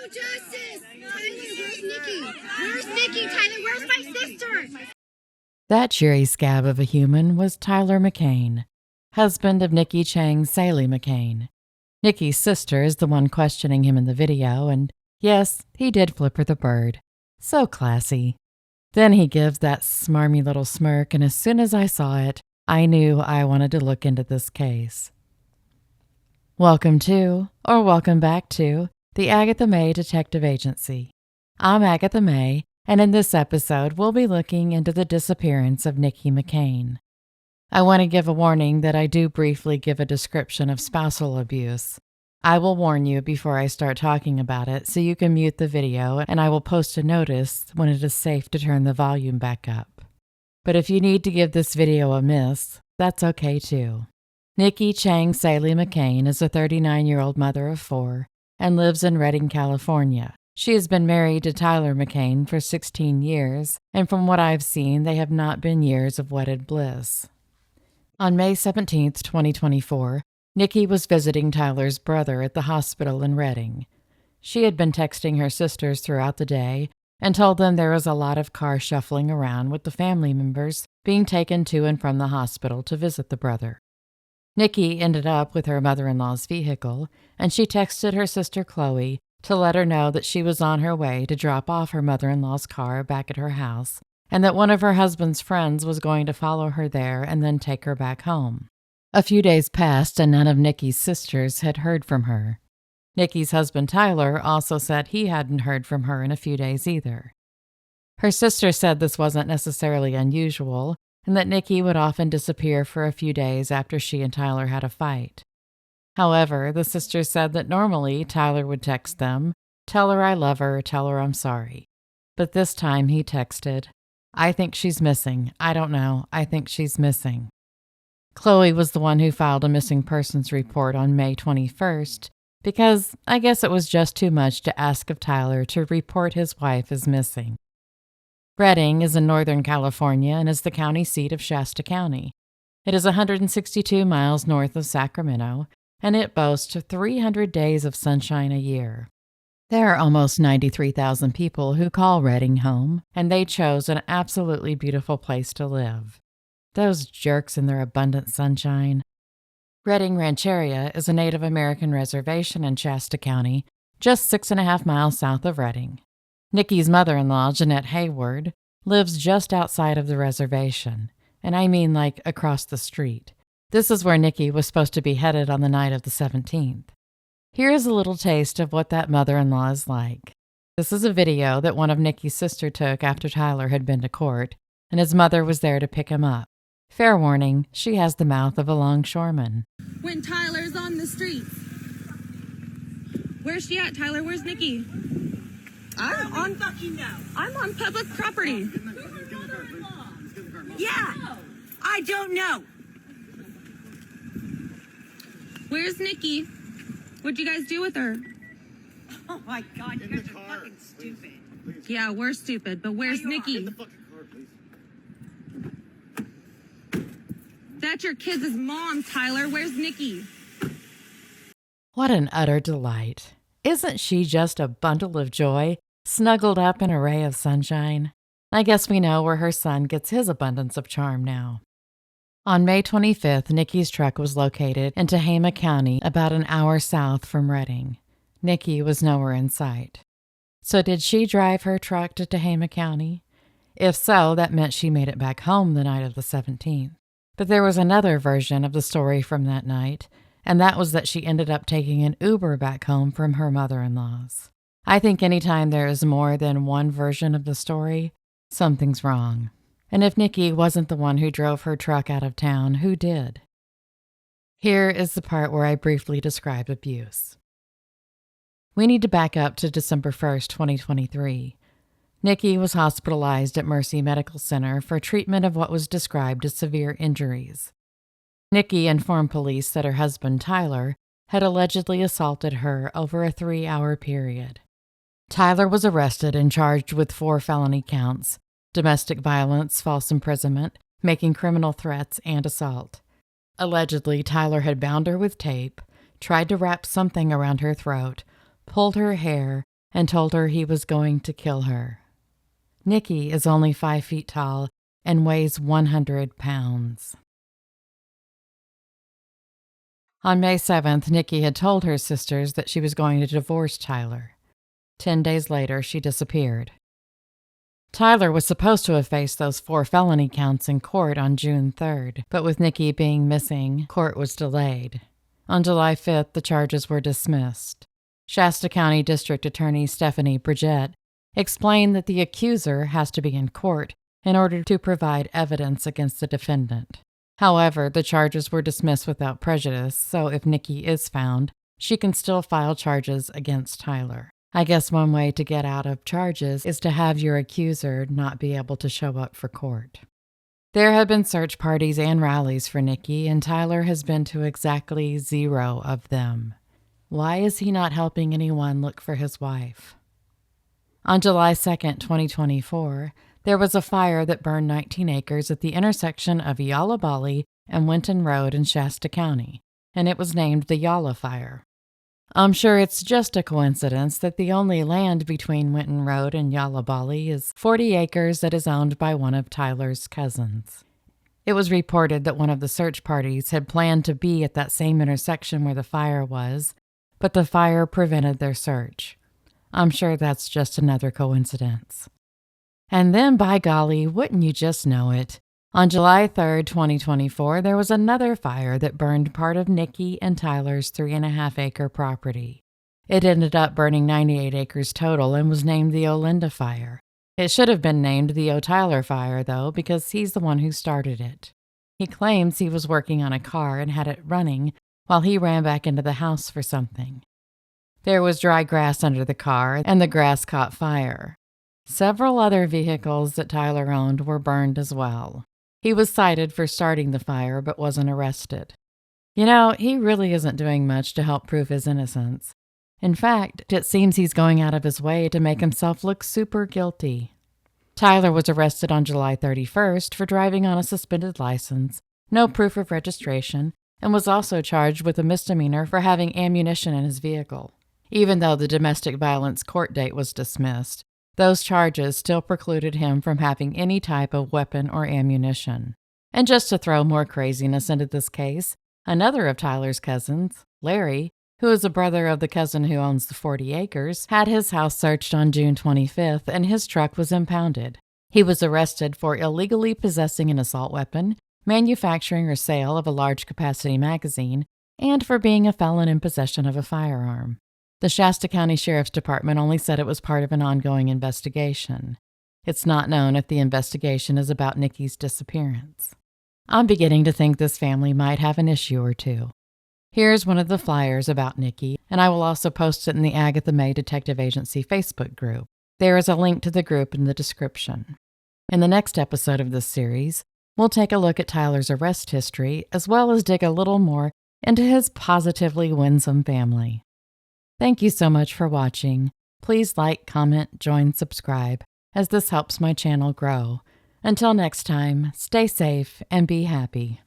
justice! Tyler, where's Nikki? Where's Nikki? Tyler, where's my sister? That cheery scab of a human was Tyler McCain, husband of Nikki Cheng's Saelee McCain. Nikki's sister is the one questioning him in the video, and yes, he did flip her the bird. So classy. Then he gives that smarmy little smirk, and as soon as I saw it, I knew I wanted to look into this case. Welcome to, or welcome back to, the Agatha May Detective Agency. I'm Agatha May, and in this episode, we'll be looking into the disappearance of Nikki McCain. I want to give a warning that I do briefly give a description of spousal abuse. I will warn you before I start talking about it so you can mute the video, and I will post a notice when it is safe to turn the volume back up. But if you need to give this video a miss, that's okay too. Nikki Cheng Saelee McCain is a 39-year-old mother of 4 and lives in Redding, California. She has been married to Tyler McCain for 16 years, and from what I've seen, they have not been years of wedded bliss. On May 17, 2024, Nikki was visiting Tyler's brother at the hospital in Redding. She had been texting her sisters throughout the day and told them there was a lot of car shuffling around with the family members being taken to and from the hospital to visit the brother. Nikki ended up with her mother-in-law's vehicle, and she texted her sister Chloe to let her know that she was on her way to drop off her mother-in-law's car back at her house, and that one of her husband's friends was going to follow her there and then take her back home. A few days passed and none of Nikki's sisters had heard from her. Nikki's husband Tyler also said he hadn't heard from her in a few days either. Her sister said this wasn't necessarily unusual, and that Nikki would often disappear for a few days after she and Tyler had a fight. However, the sisters said that normally Tyler would text them, tell her I love her, tell her I'm sorry. But this time he texted, I think she's missing. I don't know. I think she's missing. Chloe was the one who filed a missing persons report on May 21st because I guess it was just too much to ask of Tyler to report his wife as missing. Redding is in Northern California and is the county seat of Shasta County. It is 162 miles north of Sacramento, and it boasts 300 days of sunshine a year. There are almost 93,000 people who call Redding home, and they chose an absolutely beautiful place to live. Those jerks in their abundant sunshine. Redding Rancheria is a Native American reservation in Shasta County, just 6.5 miles south of Redding. Nikki's mother-in-law, Jeanette Hayward, lives just outside of the reservation, and I mean like across the street. This is where Nikki was supposed to be headed on the night of the 17th. Here is a little taste of what that mother-in-law is like. This is a video that one of Nikki's sisters took after Tyler had been to court, and his mother was there to pick him up. Fair warning, she has the mouth of a longshoreman. When Tyler's on the streets. Where's she at, Tyler? Where's Nikki? I'm on public property. Yeah, I don't know. Where's Nikki? What'd you guys do with her? Oh my God, you guys are fucking stupid. Yeah, we're stupid, but where's Nikki? Get the fucking car, please. That's your kids' mom, Tyler. Where's Nikki? What an utter delight. Isn't she just a bundle of joy, snuggled up in a ray of sunshine? I guess we know where her son gets his abundance of charm now. On May 25th, Nikki's truck was located in Tehama County, about an hour south from Redding. Nikki was nowhere in sight. So did she drive her truck to Tehama County? If so, that meant she made it back home the night of the 17th. But there was another version of the story from that night, and that was that she ended up taking an Uber back home from her mother-in-law's. I think anytime there is more than one version of the story, something's wrong. And if Nikki wasn't the one who drove her truck out of town, who did? Here is the part where I briefly describe abuse. We need to back up to December 1st, 2023. Nikki was hospitalized at Mercy Medical Center for treatment of what was described as severe injuries. Nikki informed police that her husband, Tyler, had allegedly assaulted her over a 3-hour period. Tyler was arrested and charged with 4 felony counts: domestic violence, false imprisonment, making criminal threats, and assault. Allegedly, Tyler had bound her with tape, tried to wrap something around her throat, pulled her hair, and told her he was going to kill her. Nikki is only 5 feet tall and weighs 100 pounds. On May 7th, Nikki had told her sisters that she was going to divorce Tyler. 10 days later, she disappeared. Tyler was supposed to have faced those 4 felony counts in court on June 3rd, but with Nikki being missing, court was delayed. On July 5th, the charges were dismissed. Shasta County District Attorney Stephanie Bridgette explained that the accuser has to be in court in order to provide evidence against the defendant. However, the charges were dismissed without prejudice, so if Nikki is found, she can still file charges against Tyler. I guess one way to get out of charges is to have your accuser not be able to show up for court. There have been search parties and rallies for Nikki, and Tyler has been to exactly 0 of them. Why is he not helping anyone look for his wife? On July 2nd, 2024, there was a fire that burned 19 acres at the intersection of Yalla Bali and Winton Road in Shasta County, and it was named the Yalla Fire. I'm sure it's just a coincidence that the only land between Winton Road and Yalla Bali is 40 acres that is owned by one of Tyler's cousins. It was reported that one of the search parties had planned to be at that same intersection where the fire was, but the fire prevented their search. I'm sure that's just another coincidence. And then, by golly, wouldn't you just know it? On July 3rd, 2024, there was another fire that burned part of Nikki and Tyler's 3.5-acre property. It ended up burning 98 acres total and was named the Olinda Fire. It should have been named the O'Tyler Fire, though, because he's the one who started it. He claims he was working on a car and had it running while he ran back into the house for something. There was dry grass under the car, and the grass caught fire. Several other vehicles that Tyler owned were burned as well. He was cited for starting the fire but wasn't arrested. You know, he really isn't doing much to help prove his innocence. In fact, it seems he's going out of his way to make himself look super guilty. Tyler was arrested on July 31st for driving on a suspended license, no proof of registration, and was also charged with a misdemeanor for having ammunition in his vehicle. Even though the domestic violence court date was dismissed, those charges still precluded him from having any type of weapon or ammunition. And just to throw more craziness into this case, another of Tyler's cousins, Larry, who is a brother of the cousin who owns the 40 acres, had his house searched on June 25th and his truck was impounded. He was arrested for illegally possessing an assault weapon, manufacturing or sale of a large-capacity magazine, and for being a felon in possession of a firearm. The Shasta County Sheriff's Department only said it was part of an ongoing investigation. It's not known if the investigation is about Nikki's disappearance. I'm beginning to think this family might have an issue or two. Here's one of the flyers about Nikki, and I will also post it in the Agatha May Detective Agency Facebook group. There is a link to the group in the description. In the next episode of this series, we'll take a look at Tyler's arrest history, as well as dig a little more into his positively winsome family. Thank you so much for watching. Please like, comment, join, subscribe, as this helps my channel grow. Until next time, stay safe and be happy.